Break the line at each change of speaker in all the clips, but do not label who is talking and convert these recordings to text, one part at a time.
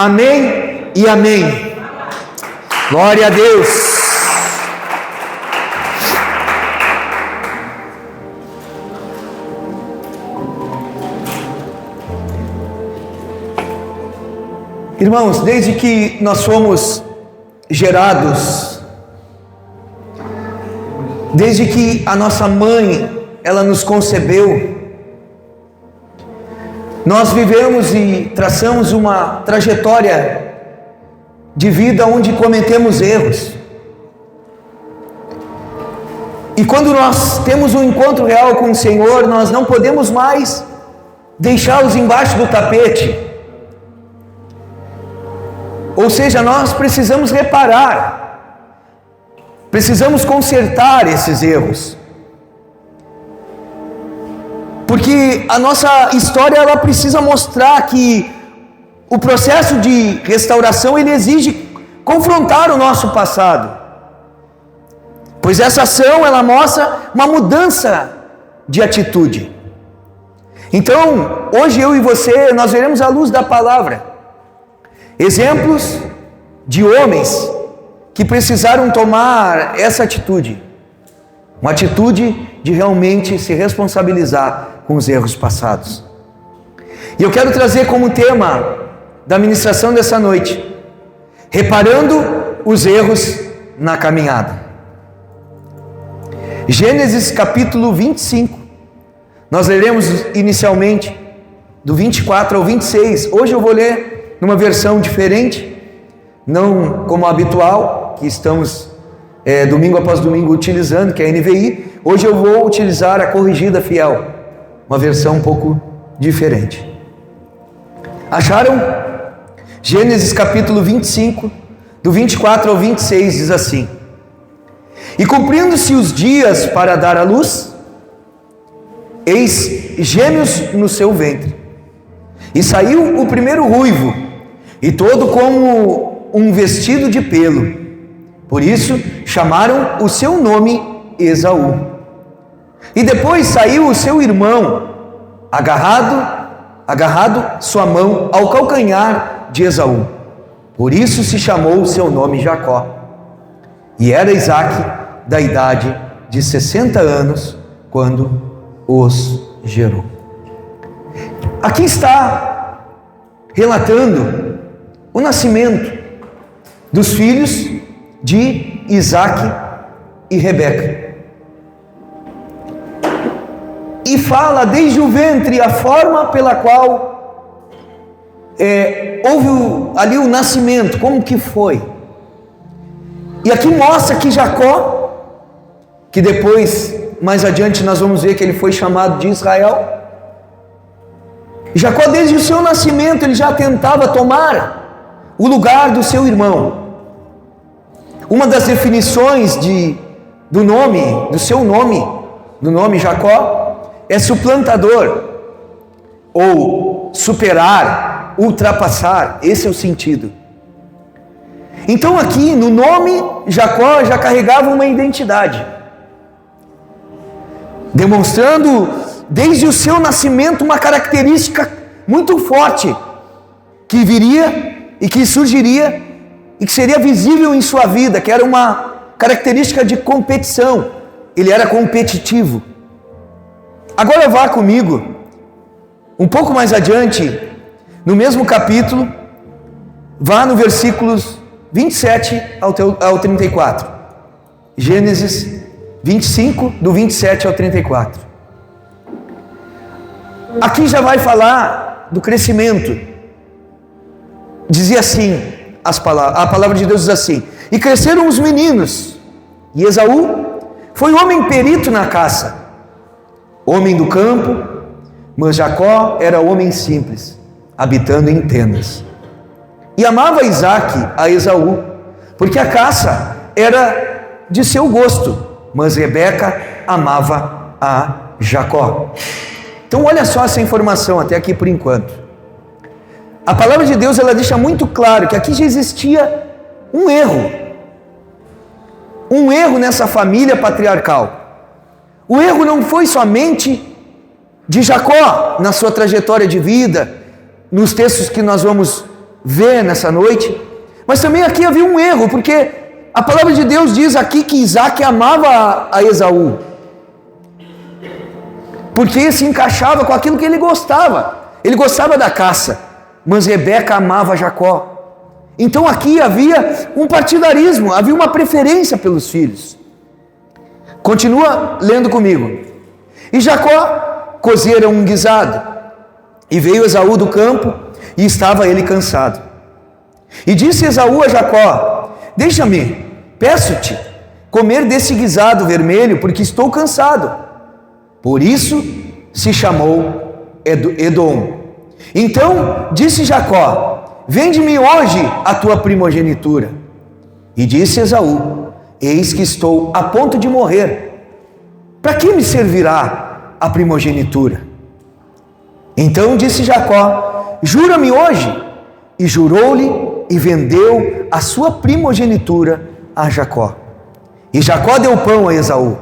Amém e amém. Glória a Deus. Irmãos, desde que nós fomos gerados, desde que a nossa mãe, ela nos concebeu, nós vivemos e traçamos uma trajetória de vida onde cometemos erros. E quando nós temos um encontro real com o Senhor, nós não podemos mais deixá-los embaixo do tapete. Ou seja, nós precisamos reparar, precisamos consertar esses erros. Porque a nossa história, ela precisa mostrar que o processo de restauração, ele exige confrontar o nosso passado. Pois essa ação, ela mostra uma mudança de atitude. Então, hoje eu e você, nós veremos à luz da palavra exemplos de homens que precisaram tomar essa atitude, uma atitude de realmente se responsabilizar com os erros passados. E eu quero trazer como tema da ministração dessa noite, reparando os erros na caminhada. Gênesis capítulo 25, nós leremos inicialmente do 24 ao 26, hoje eu vou ler numa versão diferente, não como habitual, que estamos domingo após domingo utilizando, que é a NVI. Hoje eu vou utilizar a corrigida fiel, uma versão um pouco diferente. Acharam? Gênesis capítulo 25, do 24 ao 26, diz assim: E cumprindo-se os dias para dar à luz, eis gêmeos no seu ventre. E saiu o primeiro ruivo, e todo como um vestido de pelo. Por isso chamaram o seu nome Esaú. E depois saiu o seu irmão, agarrado sua mão ao calcanhar de Esaú. Por isso se chamou o seu nome Jacó. E era Isaque da idade de 60 anos, quando os gerou. Aqui está relatando o nascimento dos filhos de Isaque e Rebeca. E fala desde o ventre a forma pela qual houve ali o nascimento, como que foi. E aqui mostra que Jacó, que depois, mais adiante nós vamos ver que ele foi chamado de Israel, Jacó desde o seu nascimento ele já tentava tomar o lugar do seu irmão. Uma das definições do seu nome Jacó, é suplantador, ou superar, ultrapassar, esse é o sentido. Então aqui no nome Jacó já carregava uma identidade, demonstrando desde o seu nascimento uma característica muito forte, que viria e que surgiria e que seria visível em sua vida, que era uma característica de competição. Ele era competitivo. Agora vá comigo um pouco mais adiante, no mesmo capítulo, vá no versículos 27 ao 34. Gênesis 25, do 27 ao 34. Aqui já vai falar do crescimento. Dizia assim, a palavra de Deus diz assim: E cresceram os meninos, e Esaú foi homem perito na caça, homem do campo, mas Jacó era homem simples, habitando em tendas. E amava Isaque a Esaú, porque a caça era de seu gosto, mas Rebeca amava a Jacó. Então olha só essa informação até aqui por enquanto. A palavra de Deus, ela deixa muito claro que aqui já existia um erro nessa família patriarcal. O erro não foi somente de Jacó na sua trajetória de vida, nos textos que nós vamos ver nessa noite. Mas também aqui havia um erro, porque a palavra de Deus diz aqui que Isaac amava a Esaú, porque se encaixava com aquilo que ele gostava. Ele gostava da caça, mas Rebeca amava Jacó. Então aqui havia um partidarismo, havia uma preferência pelos filhos. Continua lendo comigo. E Jacó cozera um guisado, e veio Esaú do campo, e estava ele cansado. E disse Esaú a Jacó: deixa-me, peço-te, comer desse guisado vermelho, porque estou cansado. Por isso se chamou Edom. Então disse Jacó: vende-me hoje a tua primogenitura. E disse Esaú: eis que estou a ponto de morrer. Para que me servirá a primogenitura? Então disse Jacó: jura-me hoje. E jurou-lhe e vendeu a sua primogenitura a Jacó. E Jacó deu pão a Esaú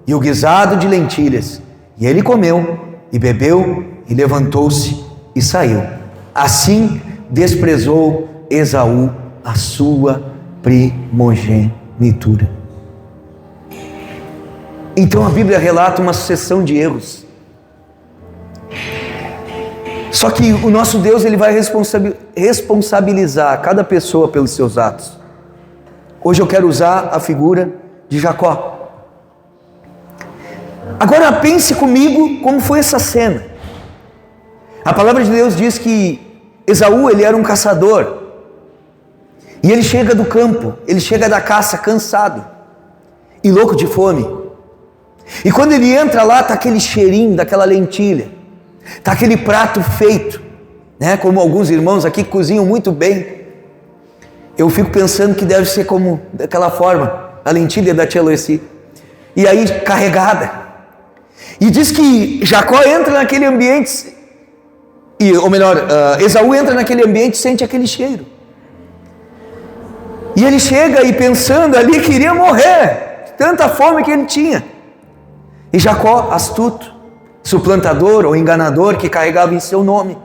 e o guisado de lentilhas. E ele comeu e bebeu e levantou-se e saiu. Assim desprezou Esaú a sua primogenitura. Então a Bíblia relata uma sucessão de erros. Só que o nosso Deus, ele vai responsabilizar cada pessoa pelos seus atos. Hoje eu quero usar a figura de Jacó. Agora pense comigo como foi essa cena. A palavra de Deus diz que Esaú, ele era um caçador. E ele chega do campo, ele chega da caça cansado e louco de fome. E quando ele entra lá, está aquele cheirinho daquela lentilha, está aquele prato feito, né? Como alguns irmãos aqui que cozinham muito bem. Eu fico pensando que deve ser como daquela forma, a lentilha da tia Lucy. E aí carregada. E diz que Jacó entra naquele ambiente, Esaú entra naquele ambiente e sente aquele cheiro. E ele chega e pensando ali, queria morrer, tanta fome que ele tinha. E Jacó, astuto, suplantador ou enganador que carregava em seu nome,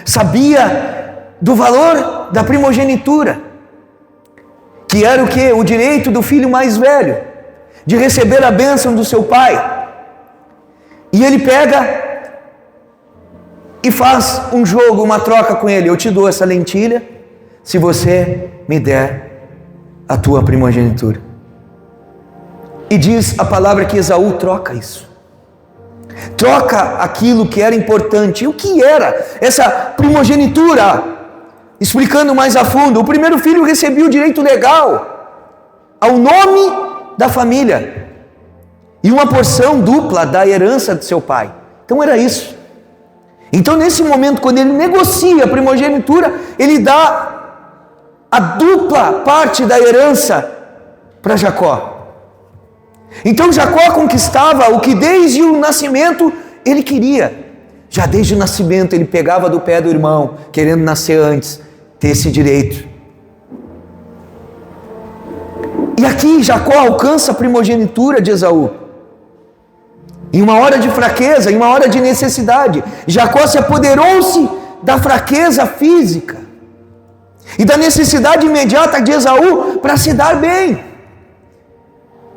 sabia do valor da primogenitura, que era o quê? O direito do filho mais velho, de receber a bênção do seu pai. E ele pega e faz um jogo, uma troca com ele: eu te dou essa lentilha, se você me der a tua primogenitura. E diz a palavra que Esaú troca isso. Troca aquilo que era importante. E o que era essa primogenitura? Explicando mais a fundo, o primeiro filho recebia o direito legal ao nome da família e uma porção dupla da herança de seu pai. Então era isso. Então nesse momento, quando ele negocia a primogenitura, ele dá a dupla parte da herança para Jacó. Então Jacó conquistava o que desde o nascimento ele queria. Já desde o nascimento ele pegava do pé do irmão, querendo nascer antes, ter esse direito. E aqui Jacó alcança a primogenitura de Esaú. Em uma hora de fraqueza, em uma hora de necessidade, Jacó se apoderou-se da fraqueza física e da necessidade imediata de Esaú para se dar bem.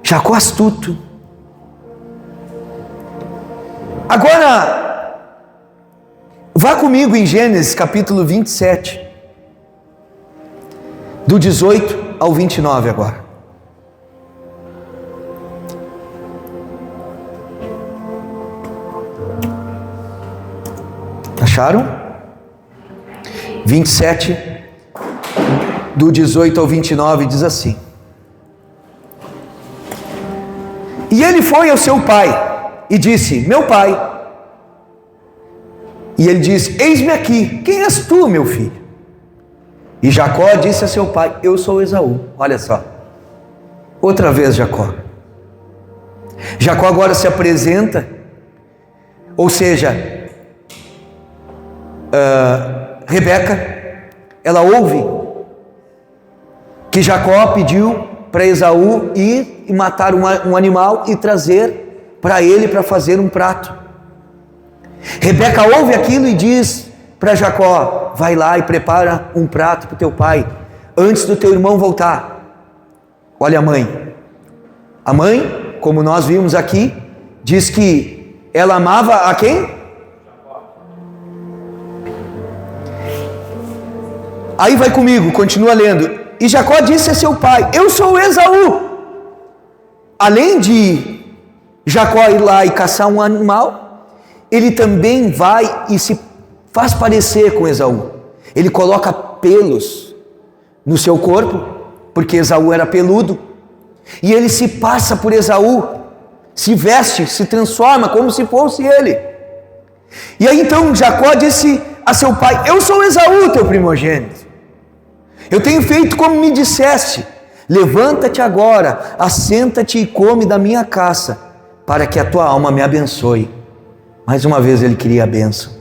Jacó astuto. Agora, vá comigo em Gênesis capítulo 27, do 18 ao 29 agora. Acharam? 27, do 18 ao 29, diz assim: E ele foi ao seu pai e disse: meu pai. E ele disse: eis-me aqui, quem és tu, meu filho? E Jacó disse a seu pai: eu sou Esaú. Olha só, outra vez Jacó agora se apresenta, ou seja, Rebeca, ela ouve que Jacó pediu para Esaú ir e matar um animal e trazer para ele para fazer um prato. Rebeca ouve aquilo e diz para Jacó: vai lá e prepara um prato para o teu pai, antes do teu irmão voltar. Olha a mãe. A mãe, como nós vimos aqui, diz que ela amava a quem? Aí vai comigo, continua lendo. E Jacó disse a seu pai: eu sou Esaú. Além de Jacó ir lá e caçar um animal, ele também vai e se faz parecer com Esaú. Ele coloca pelos no seu corpo, porque Esaú era peludo, e ele se passa por Esaú, se veste, se transforma como se fosse ele. E aí então Jacó disse a seu pai: eu sou Esaú, teu primogênito. Eu tenho feito como me disseste. Levanta-te agora, assenta-te e come da minha caça, para que a tua alma me abençoe. Mais uma vez ele queria a bênção.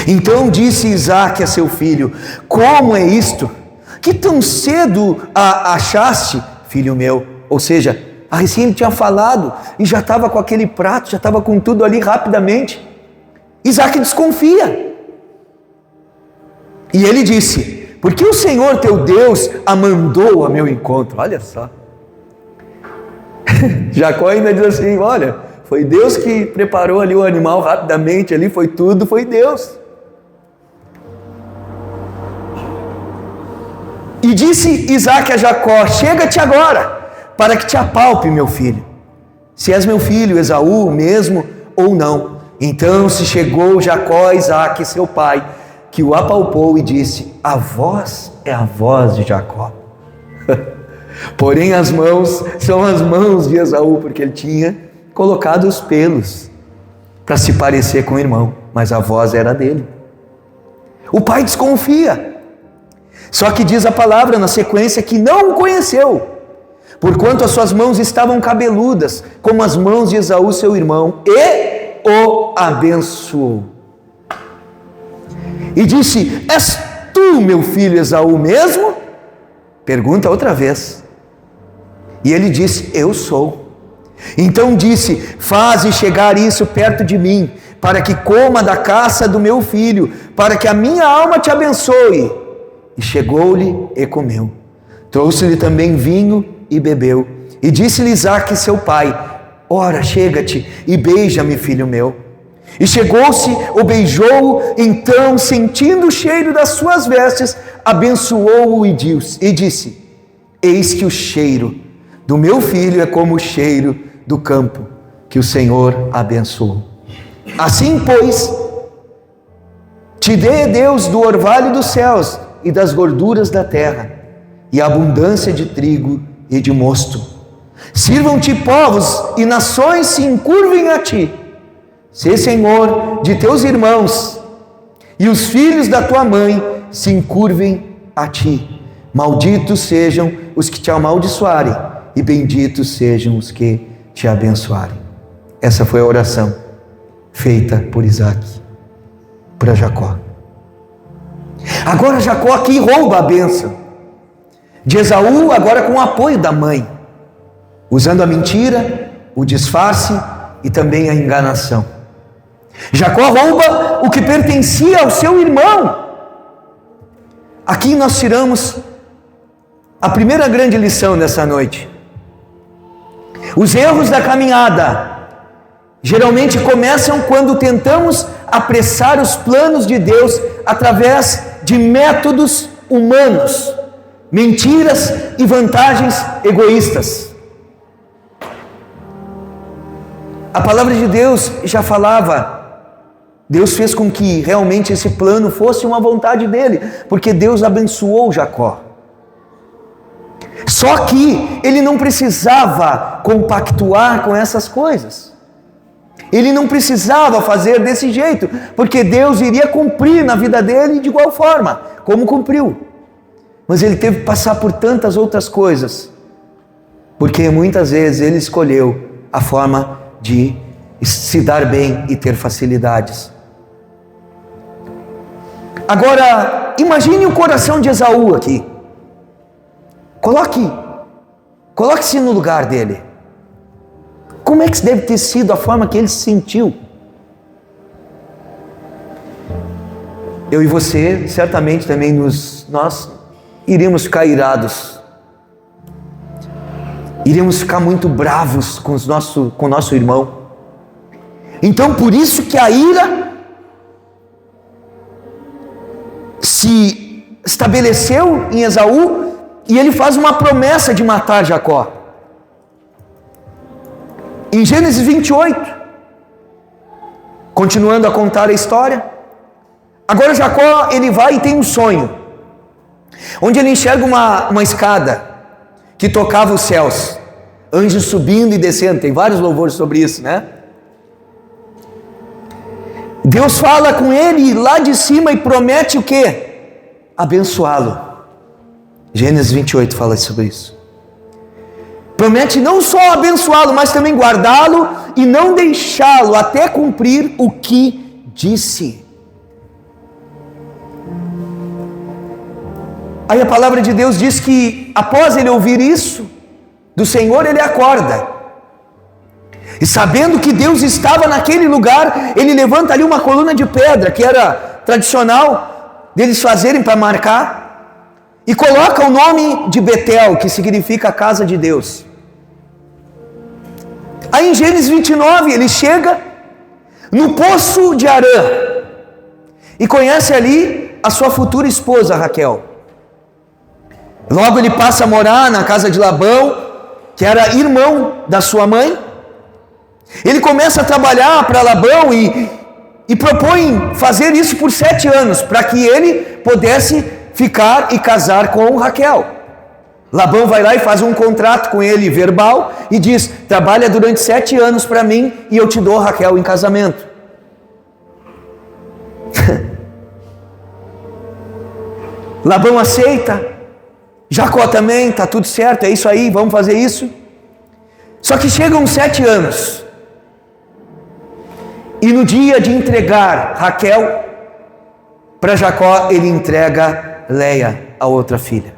Então disse Isaque a seu filho: como é isto? Que tão cedo a achaste, filho meu? Ou seja, a recém ele tinha falado e já estava com aquele prato, já estava com tudo ali rapidamente. Isaque desconfia. E ele disse: porque o Senhor teu Deus a mandou a meu encontro. Olha só. Jacó ainda diz assim: olha, foi Deus que preparou ali o animal rapidamente, ali foi tudo, foi Deus. E disse Isaque a Jacó: chega-te agora, para que te apalpe, meu filho, se és meu filho Esaú mesmo ou não. Então se chegou Jacó a Isaque, seu pai, que o apalpou e disse: a voz é a voz de Jacó. Porém as mãos são as mãos de Esaú, porque ele tinha colocado os pelos para se parecer com o irmão, mas a voz era dele. O pai desconfia. Só que diz a palavra na sequência que não o conheceu, porquanto as suas mãos estavam cabeludas, como as mãos de Esaú, seu irmão, e o abençoou. E disse: és tu, meu filho Esaú mesmo? Pergunta outra vez. E ele disse: eu sou. Então disse: faze chegar isso perto de mim, para que coma da caça do meu filho, para que a minha alma te abençoe. E chegou-lhe e comeu. Trouxe-lhe também vinho e bebeu. E disse-lhe Isaque, seu pai: ora, chega-te e beija-me, filho meu. E chegou-se, o beijou, então, sentindo o cheiro das suas vestes, abençoou-o e disse: eis que o cheiro do meu filho é como o cheiro do campo que o Senhor abençoou. Assim, pois, te dê Deus do orvalho dos céus e das gorduras da terra, e abundância de trigo e de mosto. Sirvam-te povos e nações se encurvem a ti. Sê senhor de teus irmãos, e os filhos da tua mãe se encurvem a ti. Malditos sejam os que te amaldiçoarem, e benditos sejam os que te abençoarem. Essa foi a oração feita por Isaque para Jacó. Agora Jacó aqui rouba a bênção de Esaú, agora com o apoio da mãe, usando a mentira, o disfarce e também a enganação. Jacó rouba o que pertencia ao seu irmão. Aqui nós tiramos a primeira grande lição nessa noite. Os erros da caminhada geralmente começam quando tentamos apressar os planos de Deus através de métodos humanos, mentiras e vantagens egoístas. A palavra de Deus já falava, Deus fez com que realmente esse plano fosse uma vontade dele, porque Deus abençoou Jacó. Só que ele não precisava compactuar com essas coisas. Ele não precisava fazer desse jeito, porque Deus iria cumprir na vida dele de igual forma, como cumpriu. Mas ele teve que passar por tantas outras coisas, porque muitas vezes ele escolheu a forma de se dar bem e ter facilidades. Agora, imagine o coração de Esaú aqui. Coloque-se no lugar dele. Como é que deve ter sido a forma que ele se sentiu? eu e você certamente também nós iríamos ficar irados, iríamos ficar muito bravos com o nosso irmão. Então por isso que a ira se estabeleceu em Esaú, e ele faz uma promessa de matar Jacó. Em Gênesis 28, continuando a contar a história, agora Jacó, ele vai e tem um sonho, onde ele enxerga uma escada que tocava os céus, anjos subindo e descendo. Tem vários louvores sobre isso, né? Deus fala com ele lá de cima e promete o quê? Abençoá-lo. Gênesis 28 fala sobre isso. Promete não só abençoá-lo, mas também guardá-lo e não deixá-lo até cumprir o que disse. Aí a palavra de Deus diz que após ele ouvir isso do Senhor, ele acorda. E sabendo que Deus estava naquele lugar, ele levanta ali uma coluna de pedra, que era tradicional deles fazerem para marcar, e coloca o nome de Betel, que significa a casa de Deus. Aí em Gênesis 29, ele chega no poço de Arã, e conhece ali a sua futura esposa, Raquel. Logo ele passa a morar na casa de Labão, que era irmão da sua mãe. Ele começa a trabalhar para Labão e propõe fazer isso por 7 anos, para que ele pudesse ficar e casar com Raquel. Labão vai lá e faz um contrato com ele verbal e diz: trabalha durante 7 anos para mim e eu te dou Raquel em casamento. Labão aceita, Jacó também, tá tudo certo, é isso aí, vamos fazer isso. Só que chegam 7 anos, e no dia de entregar Raquel para Jacó, ele entrega Leia, a outra filha.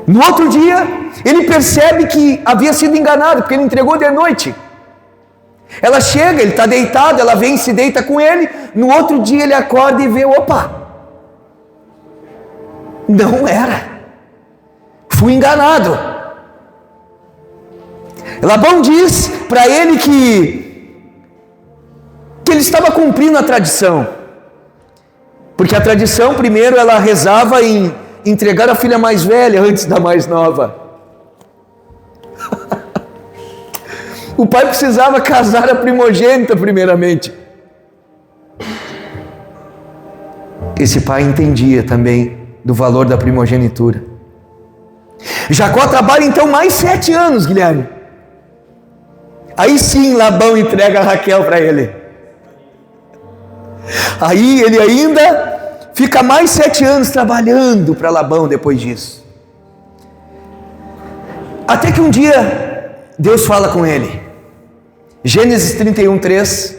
No outro dia, ele percebe que havia sido enganado, porque ele entregou de noite. Ela chega, ele está deitado, ela vem e se deita com ele. No outro dia ele acorda e vê: opa, não era, fui enganado. Labão diz para ele que ele estava cumprindo a tradição, porque a tradição primeiro ela rezava em entregar a filha mais velha antes da mais nova. O pai precisava casar a primogênita primeiramente. Esse pai entendia também do valor da primogenitura. Jacó trabalha então mais 7 anos, Guilherme. Aí sim Labão entrega a Raquel para ele. Aí ele ainda fica mais 7 anos trabalhando para Labão depois disso. Até que um dia Deus fala com ele. Gênesis 31:3.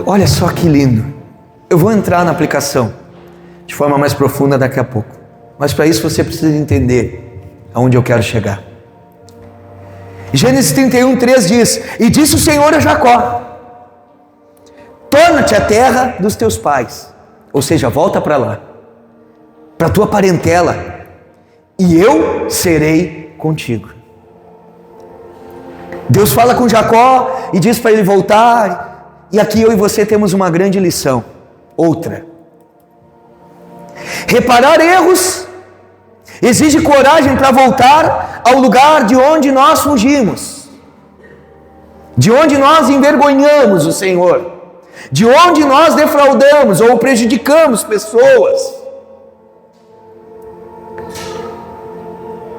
Olha só que lindo. Eu vou entrar na aplicação de forma mais profunda daqui a pouco, mas para isso você precisa entender aonde eu quero chegar. Gênesis 31:3 diz: e disse o Senhor a Jacó: torna-te à terra dos teus pais, ou seja, volta para lá, para a tua parentela, e eu serei contigo. Deus fala com Jacó e diz para ele voltar, e aqui eu e você temos uma grande lição, outra. Reparar erros exige coragem para voltar ao lugar de onde nós fugimos, de onde nós envergonhamos o Senhor, de onde nós defraudamos ou prejudicamos pessoas.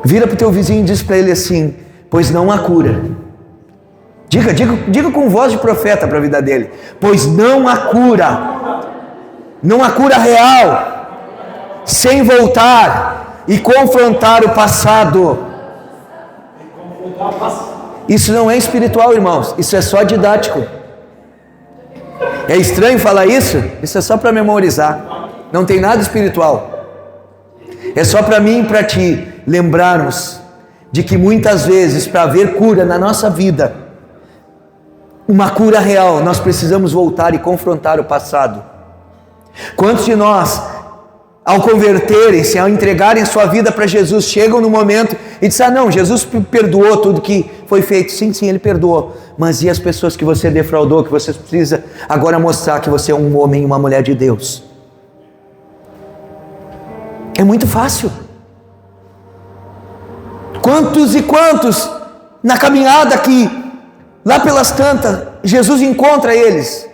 Vira para o teu vizinho e diz para ele assim: pois não há cura. Diga com voz de profeta para a vida dele: pois não há cura real, sem voltar e confrontar o passado. Isso não é espiritual, irmãos, isso é só didático. É estranho falar isso? Isso é só para memorizar, não tem nada espiritual. É só para mim e para ti lembrarmos de que muitas vezes, para haver cura na nossa vida, uma cura real, nós precisamos voltar e confrontar o passado. Quantos de nós, ao converterem-se, ao entregarem a sua vida para Jesus, chegam no momento e dizem: não, Jesus perdoou tudo que foi feito. Sim, Ele perdoou. Mas e as pessoas que você defraudou, que você precisa agora mostrar que você é um homem e uma mulher de Deus? É muito fácil. Quantos e quantos na caminhada que, lá pelas tantas, Jesus encontra eles.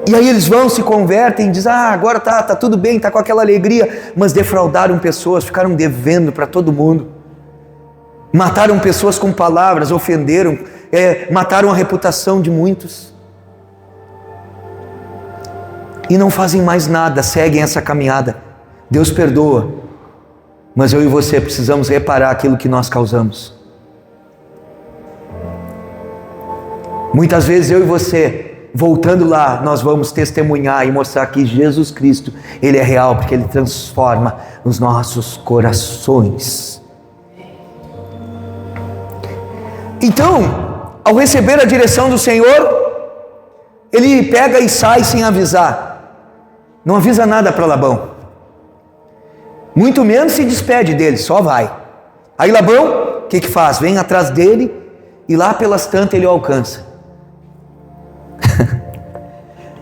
E aí eles vão, se convertem e dizem: agora tá tudo bem, tá com aquela alegria. Mas defraudaram pessoas, ficaram devendo para todo mundo. Mataram pessoas com palavras, ofenderam, mataram a reputação de muitos. E não fazem mais nada, seguem essa caminhada. Deus perdoa, mas eu e você precisamos reparar aquilo que nós causamos. Muitas vezes eu e você, voltando lá, nós vamos testemunhar e mostrar que Jesus Cristo, Ele é real, porque Ele transforma os nossos corações. Então, ao receber a direção do Senhor, ele pega e sai sem avisar. Não avisa nada para Labão. Muito menos se despede dele, só vai. Aí Labão, o que faz? Vem atrás dele e lá pelas tantas ele o alcança.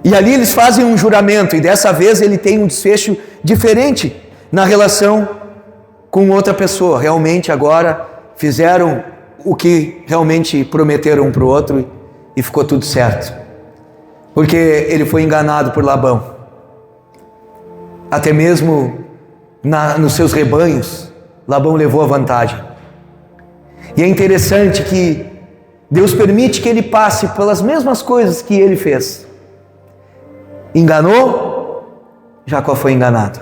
E ali eles fazem um juramento, e dessa vez ele tem um desfecho diferente na relação com outra pessoa. Realmente agora fizeram o que realmente prometeram um para o outro e ficou tudo certo. Porque ele foi enganado por Labão. Até mesmo nos seus rebanhos, Labão levou a vantagem. E é interessante que Deus permite que ele passe pelas mesmas coisas que ele fez. Enganou, Jacó foi enganado.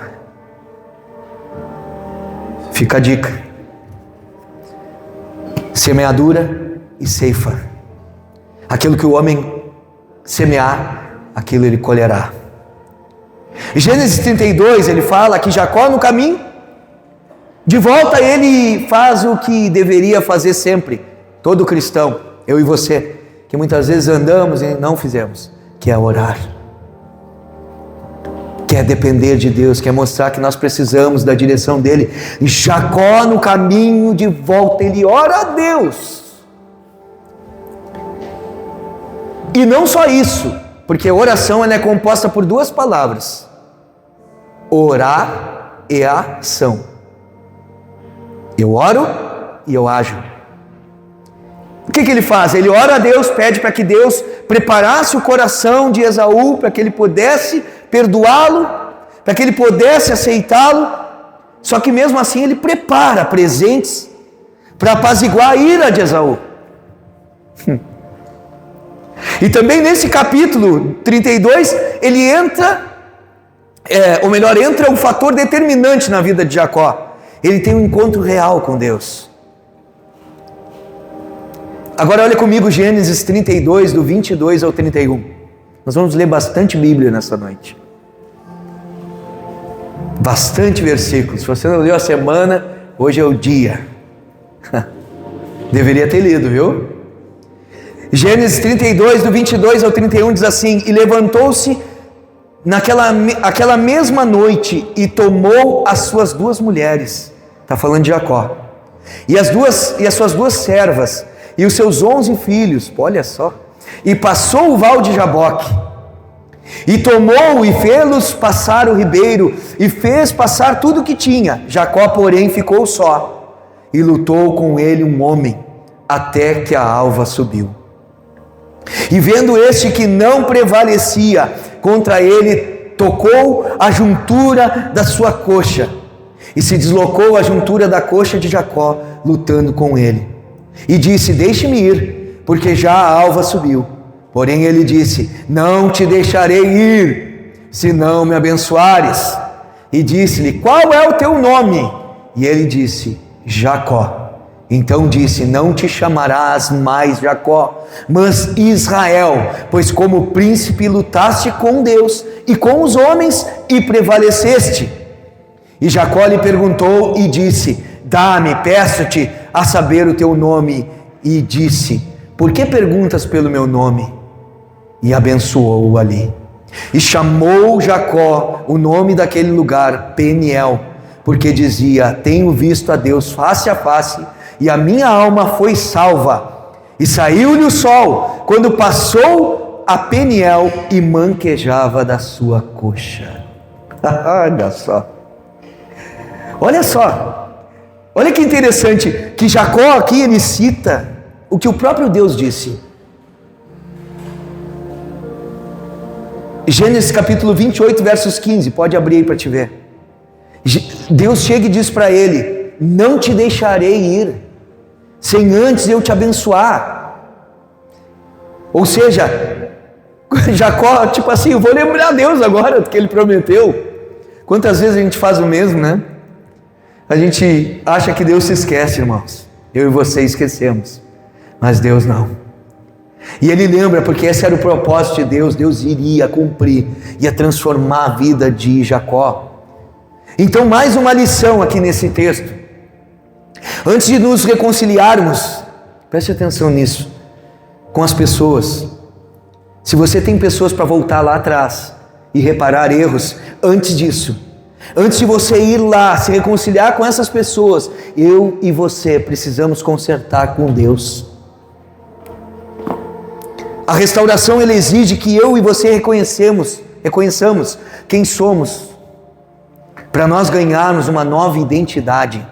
Fica a dica: semeadura e ceifa. Aquilo que o homem semear, aquilo ele colherá. Em Gênesis 32 ele fala que Jacó, no caminho de volta, ele faz o que deveria fazer sempre, todo cristão, eu e você, que muitas vezes andamos e não fizemos, que é orar, que é depender de Deus, que é mostrar que nós precisamos da direção dele. E Jacó, no caminho de volta, ele ora a Deus. E não só isso, porque a oração ela é composta por duas palavras: orar e ação. Eu oro e eu ajo. O que ele faz? Ele ora a Deus, pede para que Deus preparasse o coração de Esaú, para que ele pudesse perdoá-lo, para que ele pudesse aceitá-lo. Só que mesmo assim ele prepara presentes para apaziguar a ira de Esaú. E também nesse capítulo 32, ele entra um fator determinante na vida de Jacó. Ele tem um encontro real com Deus. Agora olha comigo Gênesis 32, do 22 ao 31. Nós vamos ler bastante Bíblia nessa noite. Bastante versículos. Se você não leu a semana, hoje é o dia. Deveria ter lido, viu? Gênesis 32, do 22 ao 31 diz assim: e levantou-se aquela mesma noite e tomou as suas duas mulheres. Está falando de Jacó. E as suas duas servas e os seus 11 filhos, olha só, e passou o val de Jaboque, e tomou e fê-los passar o ribeiro, e fez passar tudo o que tinha. Jacó, porém, ficou só, e lutou com ele um homem, até que a alva subiu. E vendo este que não prevalecia contra ele, tocou a juntura da sua coxa, e se deslocou a juntura da coxa de Jacó, lutando com ele. E disse: deixe-me ir, porque já a alva subiu. Porém ele disse: não te deixarei ir, se não me abençoares. E disse-lhe: qual é o teu nome? E ele disse: Jacó. Então disse: não te chamarás mais Jacó, mas Israel, pois como príncipe lutaste com Deus e com os homens e prevaleceste. E Jacó lhe perguntou e disse: dá-me, peço-te, a saber o teu nome. e disse: por que perguntas pelo meu nome? E abençoou-o ali. E chamou Jacó o nome daquele lugar Peniel, porque dizia: tenho visto a Deus face a face, e a minha alma foi salva. E saiu-lhe o sol, quando passou a Peniel, e manquejava da sua coxa. Olha só. Olha só. Olha que interessante, que Jacó aqui ele cita o que o próprio Deus disse. Gênesis capítulo 28, versos 15, pode abrir aí para te ver. Deus chega e diz para ele: não te deixarei ir, sem antes eu te abençoar. Ou seja, Jacó, tipo assim, eu vou lembrar Deus agora do que ele prometeu. Quantas vezes a gente faz o mesmo, né? A gente acha que Deus se esquece, irmãos. Eu e você esquecemos, mas Deus não. E ele lembra, porque esse era o propósito de Deus. Deus iria cumprir, ia transformar a vida de Jacó. Então, mais uma lição aqui nesse texto. Antes de nos reconciliarmos, preste atenção nisso, com as pessoas. Se você tem pessoas para voltar lá atrás e reparar erros, antes disso, antes de você ir lá se reconciliar com essas pessoas, eu e você precisamos consertar com Deus. A restauração ela exige que eu e você reconheçamos quem somos, para nós ganharmos uma nova identidade.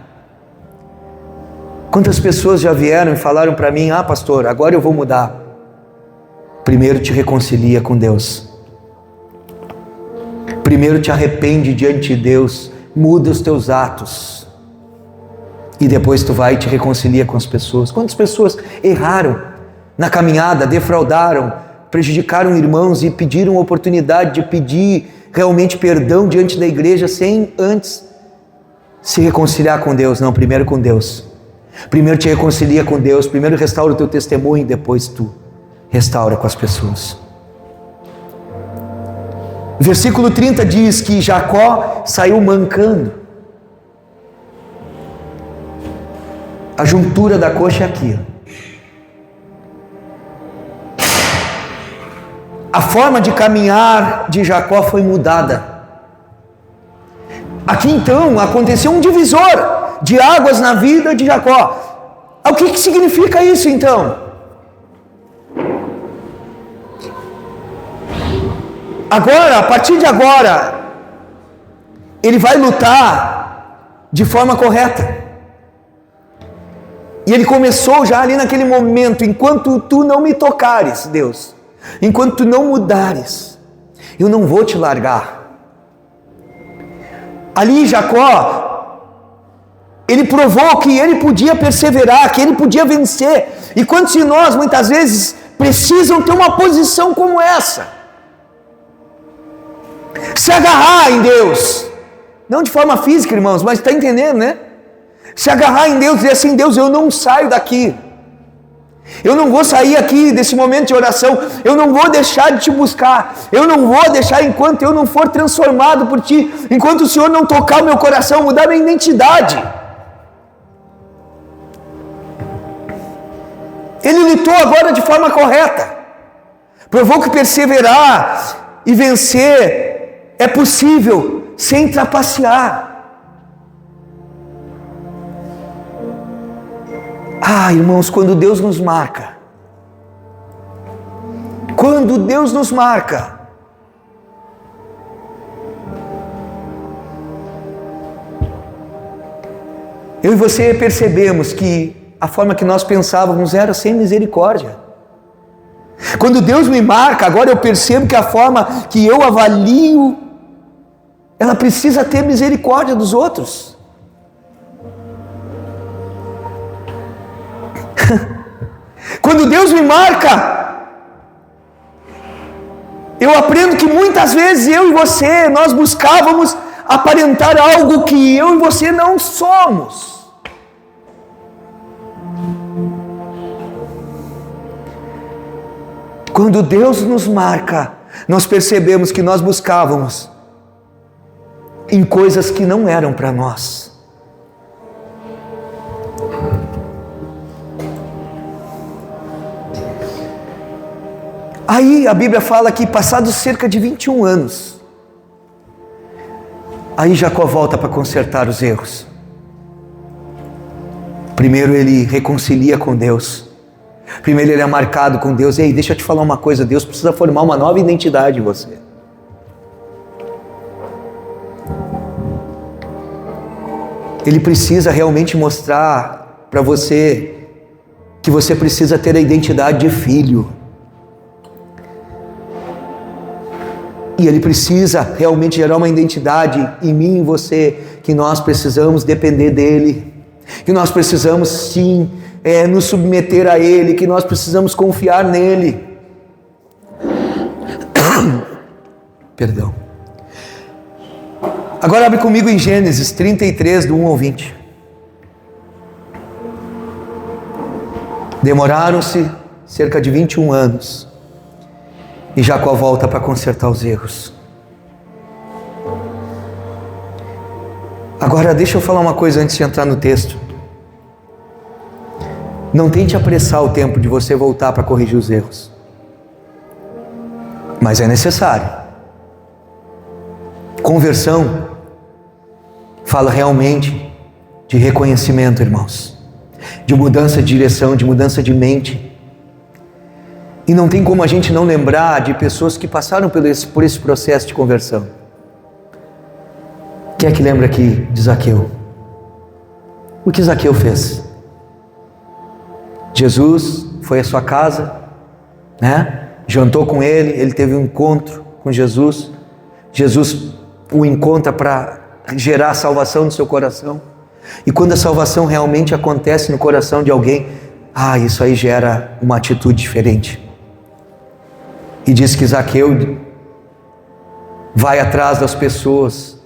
Quantas pessoas já vieram e falaram para mim: ah, pastor, agora eu vou mudar. Primeiro te reconcilia com Deus. Primeiro te arrepende diante de Deus, muda os teus atos. E depois tu vai e te reconcilia com as pessoas. Quantas pessoas erraram na caminhada, defraudaram, prejudicaram irmãos e pediram oportunidade de pedir realmente perdão diante da igreja sem antes se reconciliar com Deus? Não, primeiro com Deus. Primeiro te reconcilia com Deus, primeiro restaura o teu testemunho e depois tu restaura com as pessoas. Versículo 30 diz que Jacó saiu mancando. A juntura da coxa é aqui. A forma de caminhar de Jacó foi mudada. Aqui então aconteceu um divisor de águas na vida de Jacó. O que significa isso então? Agora, a partir de agora, ele vai lutar de forma correta. E ele começou já ali naquele momento: enquanto tu não me tocares, Deus, enquanto tu não mudares, eu não vou te largar. Ali Jacó, ele provou que ele podia perseverar, que ele podia vencer. E quantos de nós muitas vezes precisam ter uma posição como essa? Se agarrar em Deus, não de forma física, irmãos, mas está entendendo, né? Se agarrar em Deus e dizer assim: Deus, eu não saio daqui. Eu não vou sair aqui desse momento de oração, eu não vou deixar de te buscar, eu não vou deixar enquanto eu não for transformado por ti, enquanto o Senhor não tocar o meu coração, mudar minha identidade. Ele lutou agora de forma correta, provou que perseverar e vencer é possível sem trapacear. Ah, irmãos, quando Deus nos marca, eu e você percebemos que a forma que nós pensávamos era sem misericórdia. Quando Deus me marca, agora eu percebo que a forma que eu avalio, ela precisa ter misericórdia dos outros. Quando Deus me marca, eu aprendo que muitas vezes eu e você, nós buscávamos aparentar algo que eu e você não somos. Quando Deus nos marca, nós percebemos que nós buscávamos em coisas que não eram para nós. Aí a Bíblia fala que passados cerca de 21 anos, aí Jacó volta para consertar os erros. Primeiro ele reconcilia com Deus. Primeiro ele é marcado com Deus. Ei, deixa eu te falar uma coisa, Deus precisa formar uma nova identidade em você. Ele precisa realmente mostrar para você que você precisa ter a identidade de filho. E Ele precisa realmente gerar uma identidade em mim e em você, que nós precisamos depender dEle, que nós precisamos sim nos submeter a Ele, que nós precisamos confiar nele. Perdão. Agora abre comigo em Gênesis 33, do 1 ao 20. Demoraram-se cerca de 21 anos. E Jacó volta para consertar os erros. Agora deixa eu falar uma coisa antes de entrar no texto. Não tente apressar o tempo de você voltar para corrigir os erros. Mas é necessário. Conversão fala realmente de reconhecimento, irmãos. De mudança de direção, de mudança de mente. E não tem como a gente não lembrar de pessoas que passaram por esse processo de conversão. Quem é que lembra aqui de Zaqueu? O que Zaqueu fez? Jesus foi à sua casa, jantou com ele, ele teve um encontro com Jesus. Jesus o encontra para gerar a salvação no seu coração. E quando a salvação realmente acontece no coração de alguém, isso aí gera uma atitude diferente. E diz que Zaqueu vai atrás das pessoas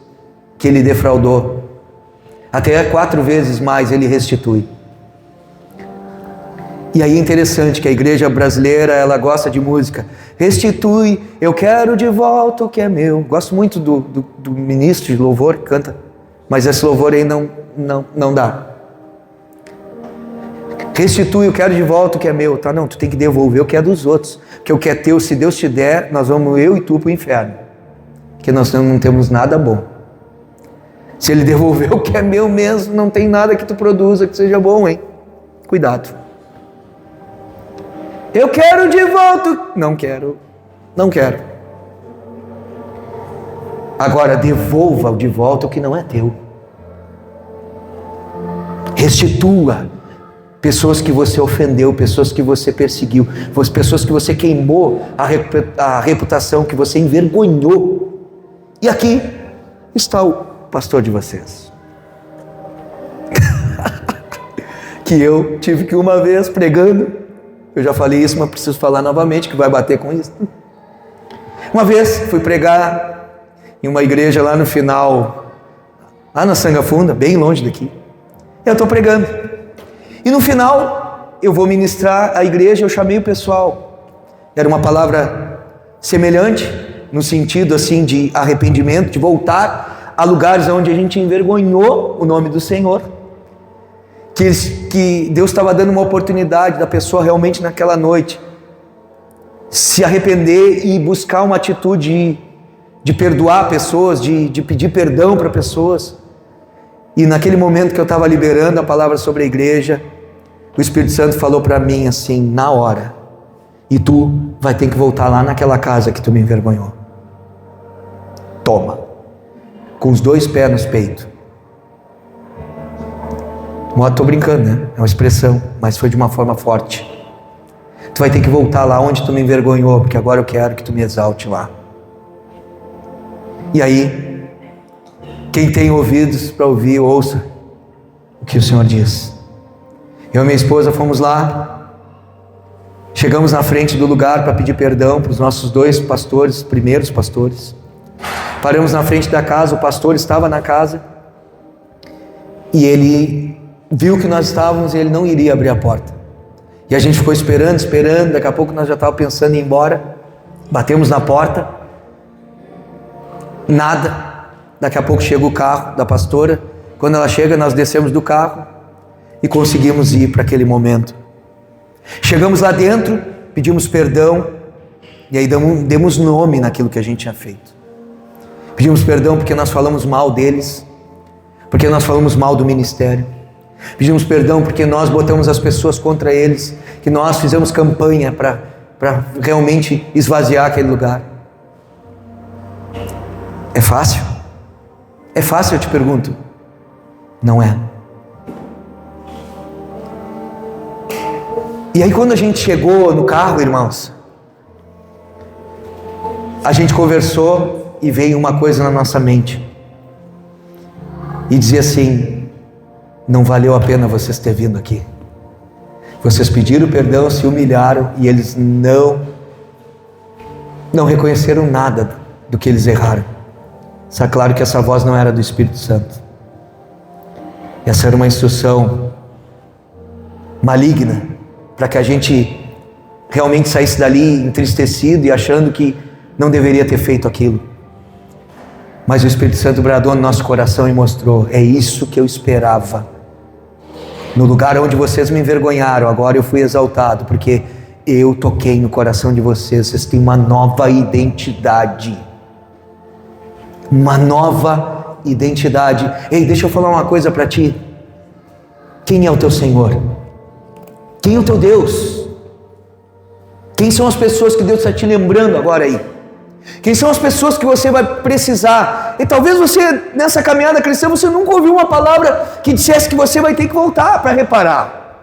que ele defraudou. Até 4 vezes mais ele restitui. E aí é interessante que a igreja brasileira, ela gosta de música. Restitui, eu quero de volta o que é meu. Gosto muito do ministro de louvor que canta, mas esse louvor aí não dá. Restitui, eu quero de volta o que é meu. Tá, não, tu tem que devolver o que é dos outros. Porque o que é teu, se Deus te der, nós vamos eu e tu para o inferno. Porque nós não temos nada bom. Se Ele devolver o que é meu mesmo, não tem nada que tu produza que seja bom, hein? Cuidado. Eu quero de volta. Não quero. Agora, devolva de volta o que não é teu. Restitua. Pessoas que você ofendeu, pessoas que você perseguiu, pessoas que você queimou a reputação, que você envergonhou. E aqui está o pastor de vocês. Que eu tive que uma vez pregando, eu já falei isso, mas preciso falar novamente, que vai bater com isso. Uma vez fui pregar em uma igreja lá no final, lá na Sanga Funda, bem longe daqui. Eu estou pregando. E no final, eu vou ministrar a igreja, eu chamei o pessoal. Era uma palavra semelhante, no sentido assim de arrependimento, de voltar a lugares onde a gente envergonhou o nome do Senhor. Que Deus estava dando uma oportunidade da pessoa realmente naquela noite se arrepender e buscar uma atitude de perdoar pessoas, de pedir perdão para pessoas. E naquele momento que eu estava liberando a palavra sobre a igreja, o Espírito Santo falou para mim assim, na hora: e tu vai ter que voltar lá naquela casa que tu me envergonhou. Toma. Com os 2 pés nos peitos. Estou brincando, né? É uma expressão, mas foi de uma forma forte. Tu vai ter que voltar lá onde tu me envergonhou, porque agora eu quero que tu me exalte lá. E aí, quem tem ouvidos para ouvir, ouça o que o Senhor diz. Eu e minha esposa fomos lá, chegamos na frente do lugar para pedir perdão para os nossos 2 pastores, primeiros pastores. Paramos na frente da casa, o pastor estava na casa, e ele viu que nós estávamos e ele não iria abrir a porta. E a gente ficou esperando, daqui a pouco nós já estávamos pensando em ir embora, batemos na porta, nada. Daqui a pouco chega o carro da pastora. Quando ela chega, nós descemos do carro e conseguimos ir para aquele momento. Chegamos lá dentro, pedimos perdão, E aí demos nome naquilo que a gente tinha feito. Pedimos perdão porque nós falamos mal deles, porque nós falamos mal do ministério. Pedimos perdão porque nós botamos as pessoas contra eles, que nós fizemos campanha para realmente esvaziar aquele lugar. É fácil? É fácil, eu te pergunto? Não é. E aí quando a gente chegou no carro, irmãos, a gente conversou e veio uma coisa na nossa mente. E dizia assim: não valeu a pena vocês terem vindo aqui. Vocês pediram perdão, se humilharam e eles não reconheceram nada do que eles erraram. Está claro que essa voz não era do Espírito Santo. Essa era uma instrução maligna para que a gente realmente saísse dali entristecido e achando que não deveria ter feito aquilo. Mas o Espírito Santo bradou no nosso coração e mostrou: é isso que eu esperava. No lugar onde vocês me envergonharam, agora eu fui exaltado, porque eu toquei no coração de vocês. Vocês têm uma nova identidade. Uma nova identidade. Ei, deixa eu falar uma coisa para ti. Quem é o teu Senhor? Quem é o teu Deus? Quem são as pessoas que Deus está te lembrando agora aí? Quem são as pessoas que você vai precisar? E talvez você, nessa caminhada cristã, você nunca ouviu uma palavra que dissesse que você vai ter que voltar para reparar.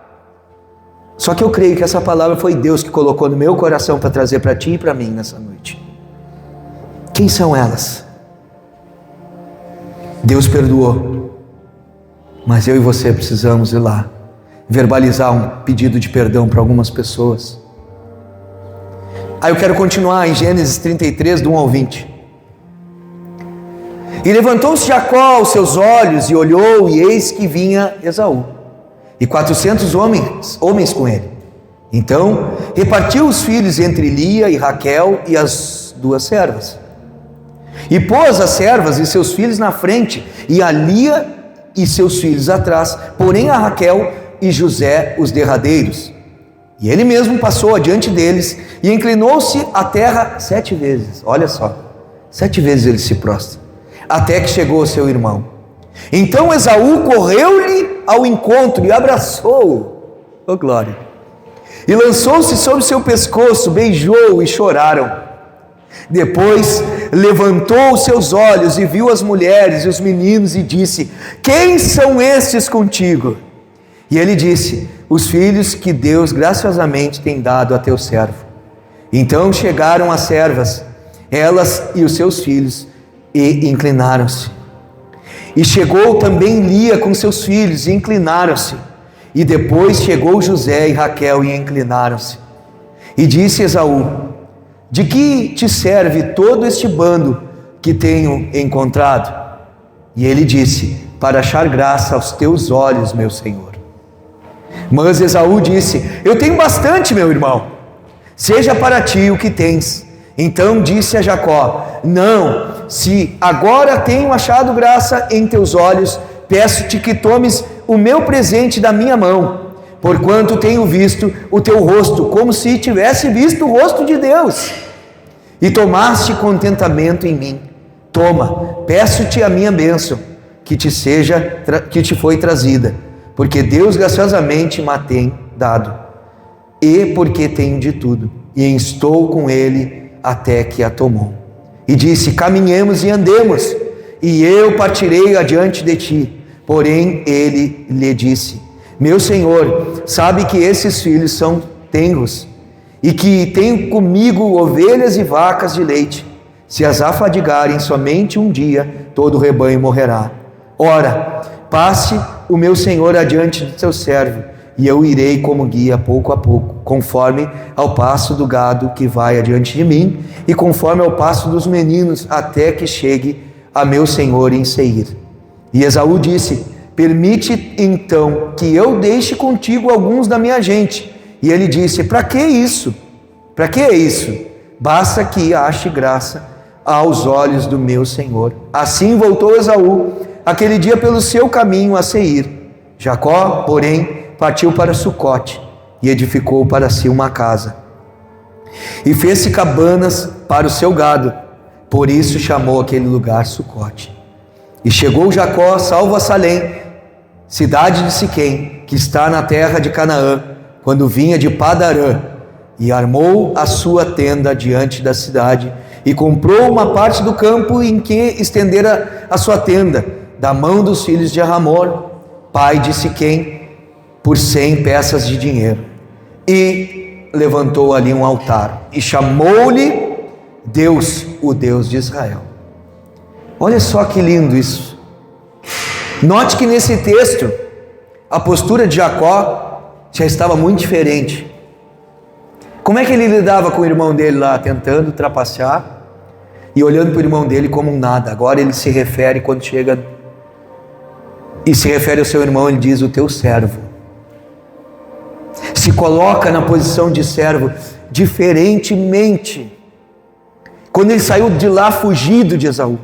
Só que eu creio que essa palavra foi Deus que colocou no meu coração para trazer para ti e para mim nessa noite. Quem são elas? Deus perdoou, mas eu e você precisamos ir lá, verbalizar um pedido de perdão para algumas pessoas. Aí eu quero continuar em Gênesis 33, do 1 ao 20. E levantou-se Jacó os seus olhos e olhou, e eis que vinha Esaú, e 400 homens com ele. Então repartiu os filhos entre Lia e Raquel e as duas servas. E pôs as servas e seus filhos na frente, e a Lia e seus filhos atrás, porém a Raquel e José os derradeiros. E ele mesmo passou adiante deles e inclinou-se à terra 7 vezes. Olha só, 7 vezes ele se prostra, até que chegou ao seu irmão. Então Esaú correu-lhe ao encontro e abraçou-o, oh glória, e lançou-se sobre seu pescoço, beijou-o e choraram. Depois levantou os seus olhos e viu as mulheres e os meninos e disse: quem são estes contigo? E ele disse: os filhos que Deus graciosamente tem dado a teu servo. Então chegaram as servas, elas e os seus filhos, e inclinaram-se. E chegou também Lia com seus filhos, e inclinaram-se. E depois chegou José e Raquel, e inclinaram-se. E disse Esaú: de que te serve todo este bando que tenho encontrado? E ele disse: para achar graça aos teus olhos, meu senhor. Mas Esaú disse: eu tenho bastante, meu irmão, seja para ti o que tens. Então disse a Jacó: não, se agora tenho achado graça em teus olhos, peço-te que tomes o meu presente da minha mão, porquanto tenho visto o teu rosto, como se tivesse visto o rosto de Deus, e tomaste contentamento em mim. Toma, peço-te a minha bênção, que te foi trazida, porque Deus graciosamente me tem dado, e porque tenho de tudo, e estou com ele até que a tomou. E disse: caminhemos e andemos, e eu partirei adiante de ti. Porém ele lhe disse: meu senhor sabe que esses filhos são tenros, e que tenho comigo ovelhas e vacas de leite. Se as afadigarem somente um dia, todo o rebanho morrerá. Ora, passe o meu senhor adiante do seu servo, e eu irei como guia pouco a pouco, conforme ao passo do gado que vai adiante de mim, e conforme ao passo dos meninos, até que chegue a meu senhor em Seir. E Esaú disse: permite então que eu deixe contigo alguns da minha gente. E ele disse: para que isso? Para que isso? Basta que ache graça aos olhos do meu senhor. Assim voltou Esaú aquele dia pelo seu caminho a Seir. Jacó, porém, partiu para Sucote e edificou para si uma casa. e fez-se cabanas para o seu gado, por isso chamou aquele lugar Sucote. E chegou Jacó salvo a Salém, cidade de Siquém, que está na terra de Canaã, quando vinha de Padarã, e armou a sua tenda diante da cidade, e comprou uma parte do campo em que estendera a sua tenda, da mão dos filhos de Hamor, pai de Siquém, por 100 peças de dinheiro. E levantou ali um altar, e chamou-lhe Deus, o Deus de Israel. Olha só que lindo isso. Note que nesse texto, a postura de Jacó já estava muito diferente. Como é que ele lidava com o irmão dele lá, tentando trapacear e olhando para o irmão dele como um nada? Agora ele se refere, quando chega e se refere ao seu irmão, ele diz: o teu servo. Se coloca na posição de servo, diferentemente. Quando ele saiu de lá fugido de Esaú,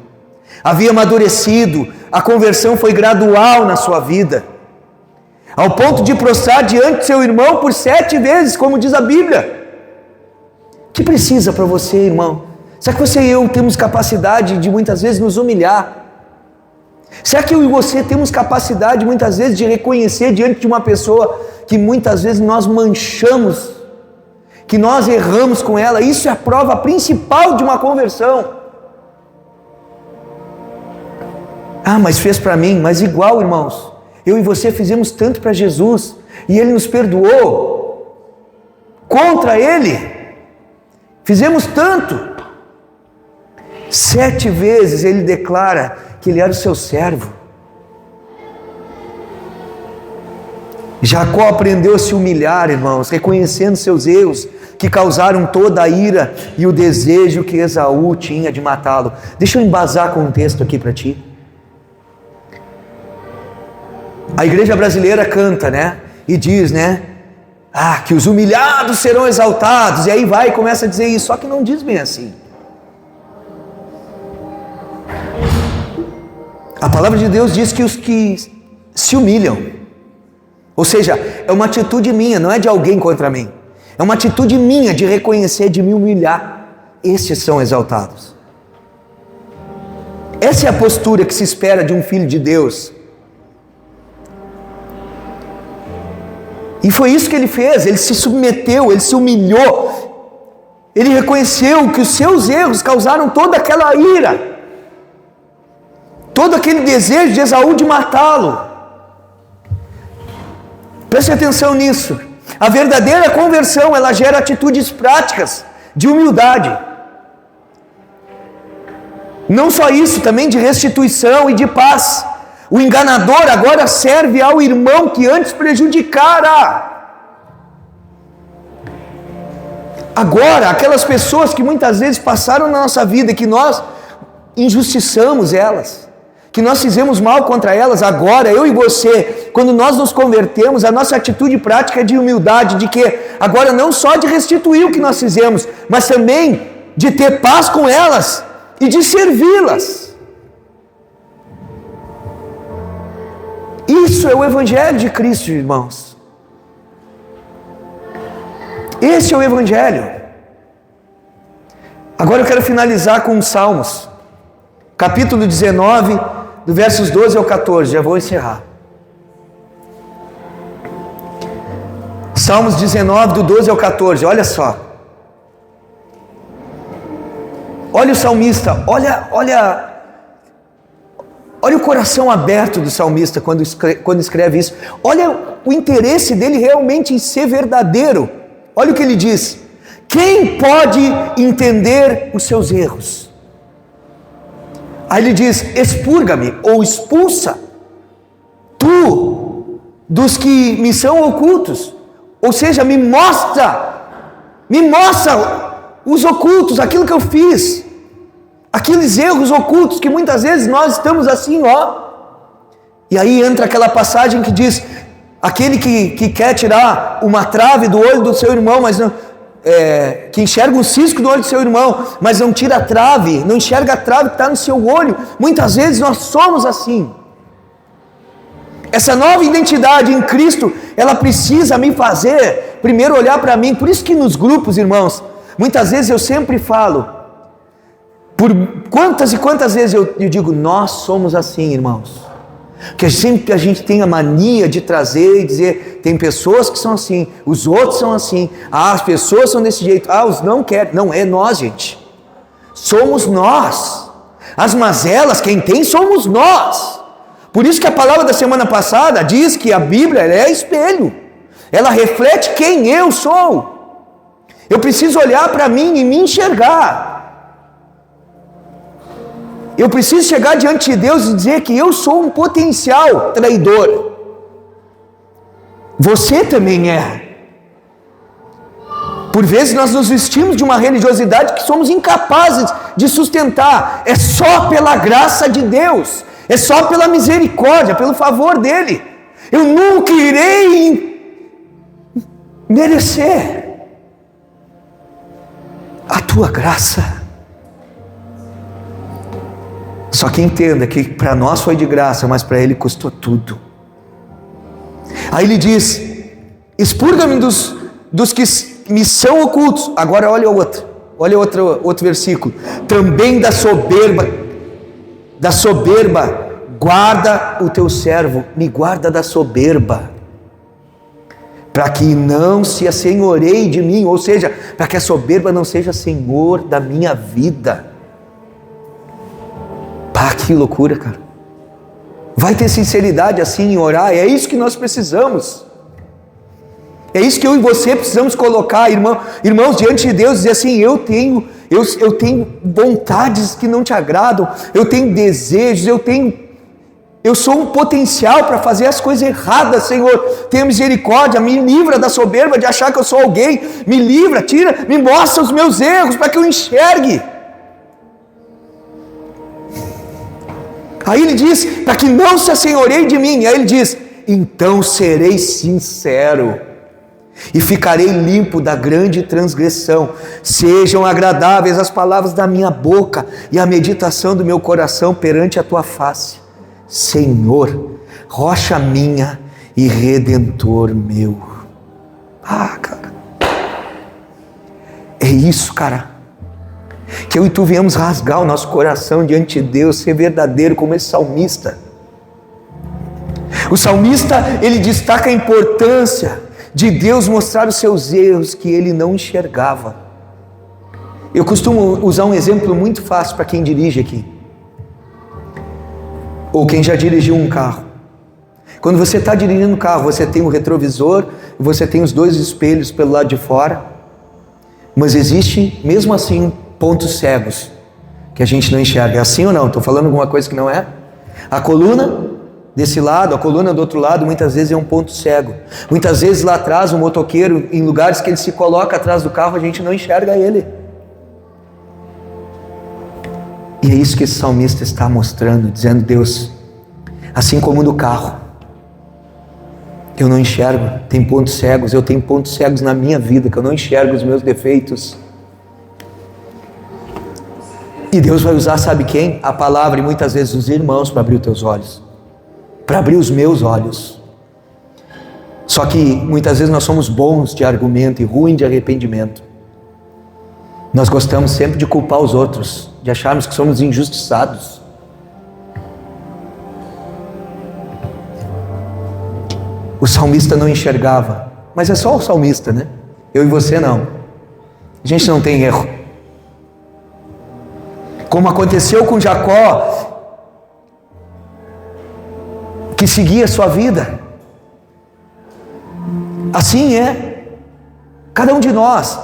havia amadurecido, a conversão foi gradual na sua vida, ao ponto de prostrar diante de seu irmão por 7 vezes, como diz a Bíblia. O que precisa para você, irmão? Será que você e eu temos capacidade de muitas vezes nos humilhar? Será que eu e você temos capacidade muitas vezes de reconhecer diante de uma pessoa que muitas vezes nós manchamos, que nós erramos com ela? Isso é a prova principal de uma conversão. Ah, mas fez para mim. Mas igual, irmãos, eu e você fizemos tanto para Jesus, e Ele nos perdoou. Contra Ele fizemos tanto. 7 vezes Ele declara que Ele era o seu servo. Jacó aprendeu a se humilhar, irmãos, reconhecendo seus erros, que causaram toda a ira e o desejo que Esaú tinha de matá-lo. Deixa eu embasar com um texto aqui para ti. A igreja brasileira canta, né? E diz, né? Ah, que os humilhados serão exaltados. E aí vai e começa a dizer isso. Só que não diz bem assim. A palavra de Deus diz que os que se humilham, ou seja, é uma atitude minha, não é de alguém contra mim. É uma atitude minha de reconhecer, de me humilhar. Esses são exaltados. Essa é a postura que se espera de um filho de Deus. E foi isso que ele fez. Ele se submeteu, ele se humilhou. Ele reconheceu que os seus erros causaram toda aquela ira, todo aquele desejo de Esaú de matá-lo. Preste atenção nisso. A verdadeira conversão, ela gera atitudes práticas de humildade. Não só isso, também de restituição e de paz. O enganador agora serve ao irmão que antes prejudicara. Agora, aquelas pessoas que muitas vezes passaram na nossa vida e que nós injustiçamos elas, que nós fizemos mal contra elas, agora eu e você, quando nós nos convertemos, a nossa atitude prática é de humildade, de que agora não só de restituir o que nós fizemos, mas também de ter paz com elas e de servi-las. Isso é o Evangelho de Cristo, irmãos. Esse é o Evangelho. Agora eu quero finalizar com os Salmos, capítulo 19, do versos 12 ao 14, já vou encerrar. Salmos 19, do 12 ao 14, olha só. Olha o salmista, olha o coração aberto do salmista quando escreve isso. Olha o interesse dele realmente em ser verdadeiro. Olha o que ele diz: quem pode entender os seus erros? Aí ele diz: expurga-me ou expulsa tu dos que me são ocultos. Ou seja, me mostra os ocultos, aquilo que eu fiz, aqueles erros ocultos que muitas vezes nós estamos assim, ó. E aí entra aquela passagem que diz: aquele que quer tirar uma trave do olho do seu irmão, mas não, que enxerga um cisco do olho do seu irmão, mas não tira a trave, não enxerga a trave que está no seu olho. Muitas vezes nós somos assim. Essa nova identidade em Cristo, ela precisa me fazer primeiro olhar para mim. Por isso que nos grupos, irmãos, Muitas vezes eu sempre falo, por quantas e quantas vezes eu digo, nós somos assim, irmãos. Porque sempre a gente tem a mania de trazer e dizer, tem pessoas que são assim, os outros são assim, as pessoas são desse jeito, os não querem. Não, é nós, gente. Somos nós. As mazelas, quem tem, somos nós. Por isso que a palavra da semana passada diz que a Bíblia é espelho. Ela reflete quem eu sou. Eu preciso olhar para mim e me enxergar. Eu preciso chegar diante de Deus e dizer que eu sou um potencial traidor. Você também é. Por vezes nós nos vestimos de uma religiosidade que somos incapazes de sustentar. É só pela graça de Deus. É só pela misericórdia, pelo favor dEle. Eu nunca irei merecer a tua graça. Só que entenda que para nós foi de graça, mas para Ele custou tudo. Aí Ele diz, expurga-me dos que me são ocultos. Agora olha outro versículo. Também da soberba, guarda o teu servo, me guarda da soberba, para que não se assenhoreie de mim, ou seja, para que a soberba não seja senhor da minha vida. Que loucura, cara. Vai ter sinceridade assim em orar, é isso que nós precisamos. É isso que eu e você precisamos colocar, irmãos, diante de Deus, dizer assim, eu tenho vontades que não te agradam, eu tenho desejos, eu sou um potencial para fazer as coisas erradas, Senhor, tenha misericórdia, me livra da soberba de achar que eu sou alguém, me livra, me mostra os meus erros para que eu enxergue. Aí ele diz, para que não se assenhoreie de mim. Aí ele diz, então serei sincero e ficarei limpo da grande transgressão. Sejam agradáveis as palavras da minha boca e a meditação do meu coração perante a tua face, Senhor, rocha minha e redentor meu. Cara, é isso, cara. Que eu e tu viemos rasgar o nosso coração diante de Deus, ser verdadeiro como esse salmista. O salmista, ele destaca a importância de Deus mostrar os seus erros que ele não enxergava. Eu costumo usar um exemplo muito fácil para quem dirige aqui, ou quem já dirigiu um carro. Quando você está dirigindo um carro, você tem o retrovisor, você tem os dois espelhos pelo lado de fora, mas existe, mesmo assim, pontos cegos que a gente não enxerga. É assim ou não? Estou falando alguma coisa que não é? A coluna desse lado, a coluna do outro lado, muitas vezes é um ponto cego. Muitas vezes lá atrás, o motoqueiro, em lugares que ele se coloca atrás do carro, a gente não enxerga ele. E é isso que esse salmista está mostrando, dizendo, Deus, assim como no carro, eu não enxergo, tem pontos cegos, eu tenho pontos cegos na minha vida, que eu não enxergo os meus defeitos. E Deus vai usar, sabe quem? A palavra e muitas vezes os irmãos para abrir os teus olhos, para abrir os meus olhos. Só que muitas vezes nós somos bons de argumento e ruins de arrependimento. Nós gostamos sempre de culpar os outros, de acharmos que somos injustiçados. O salmista não enxergava, mas é só o salmista, né? Eu e você não. A gente não tem erro. Como aconteceu com Jacó, que seguia a sua vida. Assim é cada um de nós,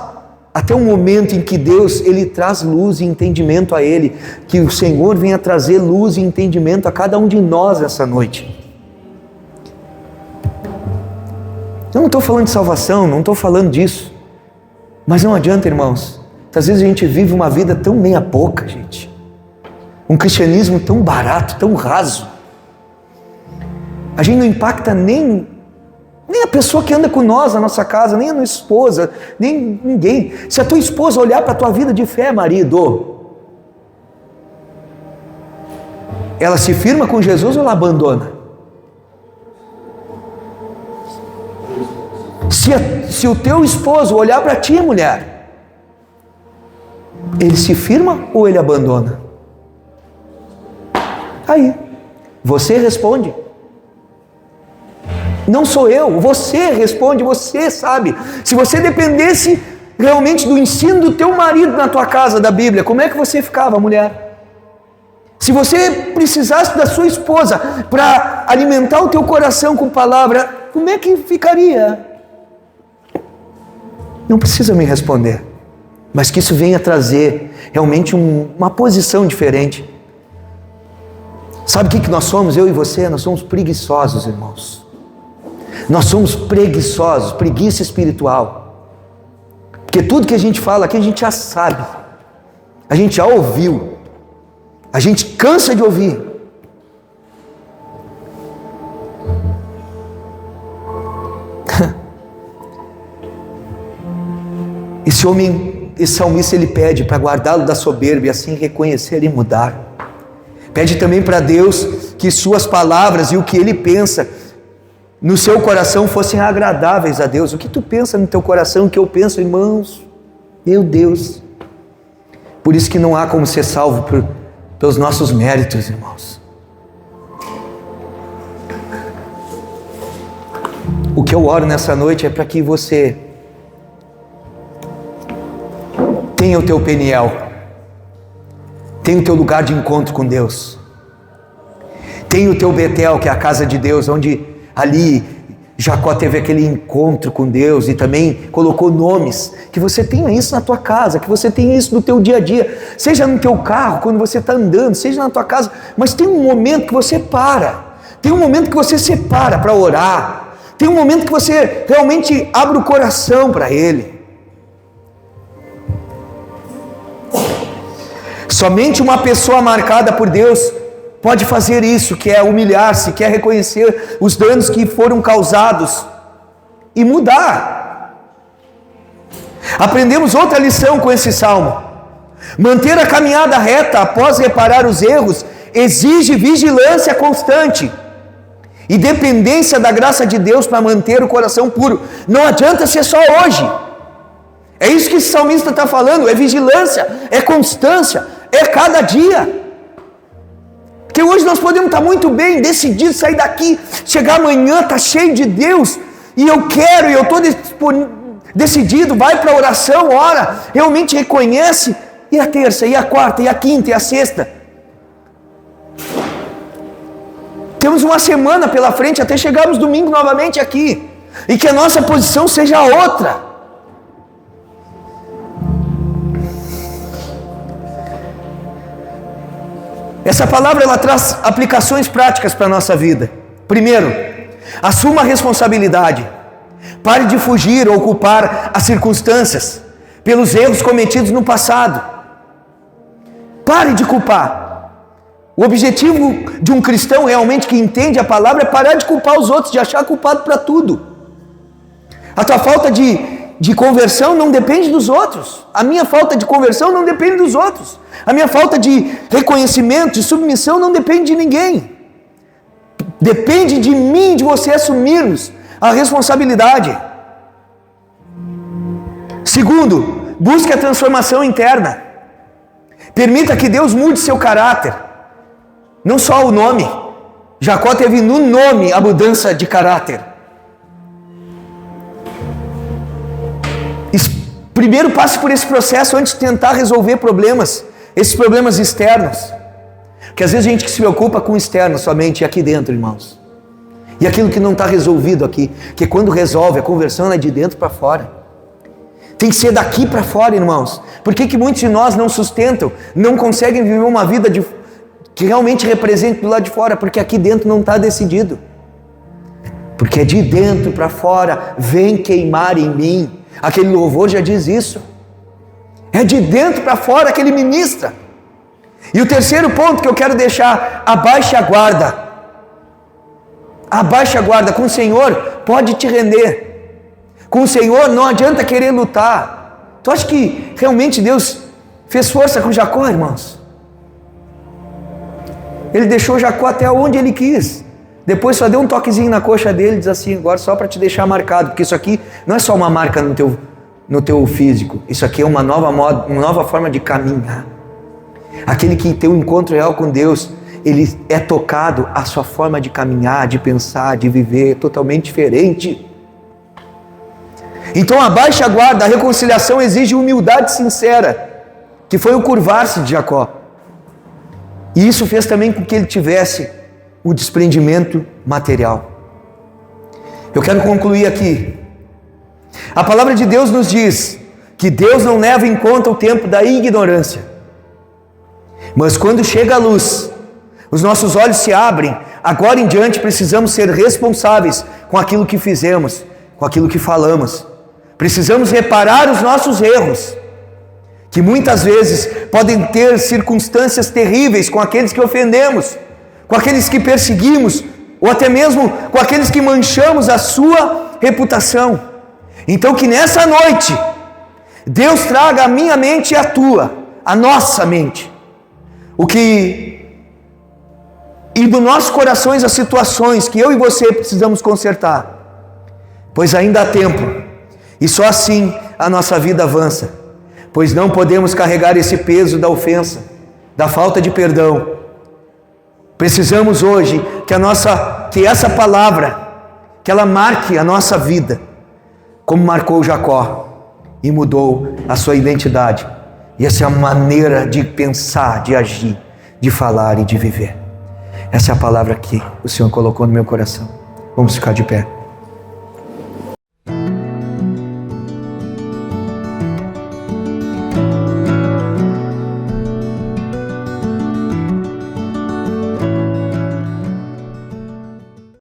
até um momento em que Deus, Ele traz luz e entendimento a Ele, que o Senhor venha trazer luz e entendimento a cada um de nós essa noite. Eu não estou falando de salvação, não estou falando disso, mas não adianta, irmãos. Às vezes a gente vive uma vida tão meia boca, gente. Um cristianismo tão barato, tão raso. A gente não impacta nem a pessoa que anda com nós na nossa casa, nem a nossa esposa, nem ninguém. Se a tua esposa olhar para a tua vida de fé, marido, ela se firma com Jesus ou ela abandona? Se o teu esposo olhar para ti, mulher, Ele se firma ou ele abandona? Aí, você responde. Não sou eu, você responde, você sabe. Se você dependesse realmente do ensino do teu marido na tua casa da Bíblia, como é que você ficava, mulher? Se você precisasse da sua esposa para alimentar o teu coração com palavra, como é que ficaria? Não precisa me responder, mas que isso venha trazer realmente uma posição diferente. Sabe o que nós somos, eu e você? Nós somos preguiçosos, irmãos. Nós somos preguiçosos, preguiça espiritual. Porque tudo que a gente fala aqui a gente já sabe, a gente já ouviu, a gente cansa de ouvir. Esse salmista, ele pede para guardá-lo da soberba e assim reconhecer e mudar. Pede também para Deus que suas palavras e o que ele pensa no seu coração fossem agradáveis a Deus. O que tu pensa no teu coração, o que eu penso, irmãos? Meu Deus. Por isso que não há como ser salvo pelos nossos méritos, irmãos. O que eu oro nessa noite é para que você tenha o teu Peniel, tenha o teu lugar de encontro com Deus, tenha o teu Betel, que é a casa de Deus, onde ali Jacó teve aquele encontro com Deus e também colocou nomes. Que você tenha isso na tua casa, que você tenha isso no teu dia a dia, seja no teu carro, quando você está andando, seja na tua casa, mas tem um momento que você para, tem um momento que você separa para orar, tem um momento que você realmente abre o coração para Ele. Somente uma pessoa marcada por Deus pode fazer isso, que é humilhar-se, que é reconhecer os danos que foram causados e mudar. Aprendemos outra lição com esse salmo. Manter a caminhada reta após reparar os erros exige vigilância constante e dependência da graça de Deus para manter o coração puro. Não adianta ser só hoje. É isso que esse salmista está falando, é vigilância, é constância, é cada dia. Porque hoje nós podemos estar muito bem, decididos sair daqui, chegar amanhã, está cheio de Deus, e eu estou decidido, vai para a oração, ora, realmente reconhece, e a terça, e a quarta, e a quinta, e a sexta. Temos uma semana pela frente, até chegarmos domingo novamente aqui, e que a nossa posição seja outra. Essa palavra ela traz aplicações práticas para a nossa vida. Primeiro, assuma a responsabilidade. Pare de fugir ou culpar as circunstâncias pelos erros cometidos no passado. Pare de culpar. O objetivo de um cristão realmente que entende a palavra é parar de culpar os outros, de achar culpado para tudo. A tua falta de conversão não depende dos outros. A minha falta de conversão não depende dos outros. A minha falta de reconhecimento, de submissão não depende de ninguém. Depende de mim, de você assumirmos a responsabilidade. Segundo, busque a transformação interna. Permita que Deus mude seu caráter. Não só o nome. Jacó teve no nome a mudança de caráter. Primeiro passe por esse processo antes de tentar resolver problemas, esses problemas externos. Porque às vezes a gente se preocupa com o externo somente, e aqui dentro, irmãos. E aquilo que não está resolvido aqui, que quando resolve, a conversão é de dentro para fora. Tem que ser daqui para fora, irmãos. Por que muitos de nós não sustentam, não conseguem viver uma vida que realmente represente do lado de fora? Porque aqui dentro não está decidido. Porque é de dentro para fora, vem queimar em mim. Aquele louvor já diz isso. É de dentro para fora que ele ministra. E o terceiro ponto que eu quero deixar: abaixe a guarda. Abaixe a guarda. Com o Senhor pode te render. Com o Senhor não adianta querer lutar. Tu acha que realmente Deus fez força com Jacó, irmãos? Ele deixou Jacó até onde ele quis. Depois só deu um toquezinho na coxa dele e diz assim: agora só para te deixar marcado, porque isso aqui não é só uma marca no teu físico. Isso aqui é uma nova forma de caminhar. Aquele que tem um encontro real com Deus, ele é tocado, a sua forma de caminhar, de pensar, de viver é totalmente diferente. Então a baixa guarda, a reconciliação exige humildade sincera, que foi o curvar-se de Jacó. E isso fez também com que ele tivesse o desprendimento material. Eu quero concluir aqui. A palavra de Deus nos diz que Deus não leva em conta o tempo da ignorância. Mas quando chega a luz, os nossos olhos se abrem. Agora em diante precisamos ser responsáveis com aquilo que fizemos, com aquilo que falamos. Precisamos reparar os nossos erros, que muitas vezes podem ter circunstâncias terríveis com aqueles que ofendemos, com aqueles que perseguimos, ou até mesmo com aqueles que manchamos a sua reputação. Então que nessa noite, Deus traga a minha mente e a tua, a nossa mente, e do nossos corações as situações que eu e você precisamos consertar, pois ainda há tempo, e só assim a nossa vida avança, pois não podemos carregar esse peso da ofensa, da falta de perdão. Precisamos hoje que essa palavra, que ela marque a nossa vida, como marcou Jacó, e mudou a sua identidade, e essa é a maneira de pensar, de agir, de falar e de viver. Essa é a palavra que o Senhor colocou no meu coração. Vamos ficar de pé.